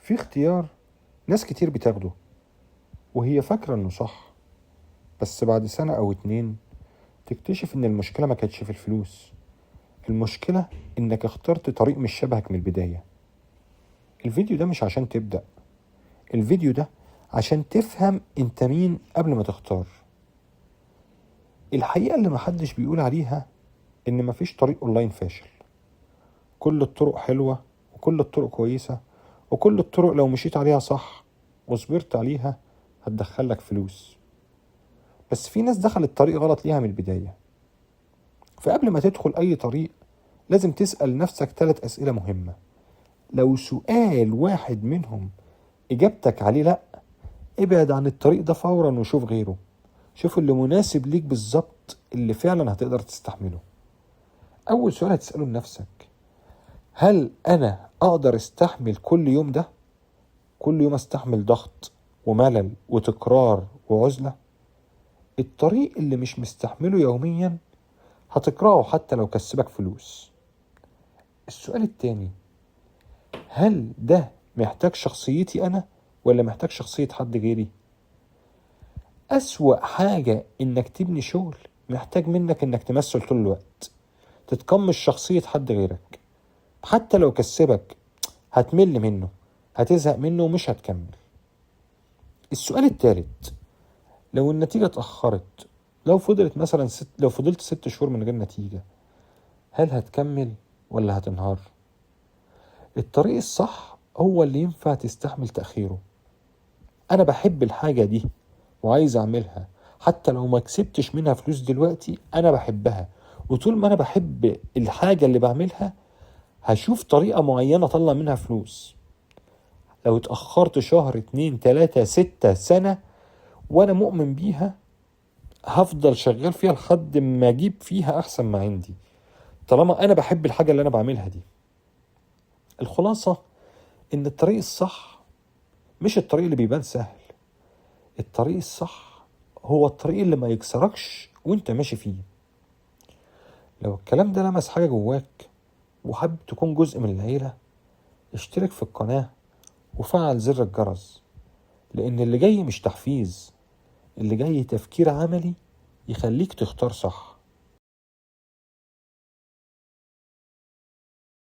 في اختيار ناس كتير بتاخده وهي فاكرة انه صح، بس بعد سنة او 2 تكتشف ان المشكلة ما كانتش في الفلوس. المشكلة انك اخترت طريق مش شبهك من البداية. الفيديو ده مش عشان تبدأ، الفيديو ده عشان تفهم انت مين قبل ما تختار. الحقيقة اللي محدش بيقول عليها ان مفيش طريق اونلاين فاشل. كل الطرق حلوة وكل الطرق كويسة، وكل الطرق لو مشيت عليها صح وصبرت عليها هتدخلك فلوس. بس في ناس دخلت طريق غلط ليها من البداية. فقبل ما تدخل أي طريق لازم تسأل نفسك 3 أسئلة مهمة. لو سؤال واحد منهم إجابتك عليه لأ، ابعد عن الطريق ده فورا وشوف غيره. شوف اللي مناسب ليك بالظبط، اللي فعلا هتقدر تستحمله. أول سؤال هتسأله لنفسك: هل أنا أقدر استحمل كل يوم ده؟ كل يوم استحمل ضغط وملل وتكرار وعزلة؟ الطريق اللي مش مستحمله يوميا هتكرهه حتى لو كسبك فلوس. السؤال التاني: هل ده محتاج شخصيتي أنا ولا محتاج شخصية حد غيري؟ أسوأ حاجة إنك تبني شغل محتاج منك إنك تمثل طول الوقت، تتقمص شخصية حد غيرك. حتى لو كسبك هتمل منه، هتزهق منه ومش هتكمل. السؤال التالت: لو النتيجة اتأخرت، لو فضلت 6 شهور من غير نتيجة، هل هتكمل ولا هتنهار؟ الطريق الصح هو اللي ينفع تستحمل تأخيره. أنا بحب الحاجة دي وعايز أعملها، حتى لو ما كسبتش منها فلوس دلوقتي أنا بحبها، وطول ما أنا بحب الحاجة اللي بعملها هشوف طريقة معينة أطلع منها فلوس. لو اتأخرت شهر 2 3 6 سنة وأنا مؤمن بيها هفضل شغال فيها لحد ما أجيب فيها أحسن ما عندي، طالما أنا بحب الحاجة اللي أنا بعملها دي. الخلاصة إن الطريق الصح مش الطريق اللي بيبان سهل. الطريق الصح هو الطريق اللي ما يكسركش وانت ماشي فيه. لو الكلام ده لمس حاجة جواك وحابب تكون جزء من العيلة، اشترك في القناة وفعل زر الجرس، لأن اللي جاي مش تحفيز، اللي جاي تفكير عملي يخليك تختار صح.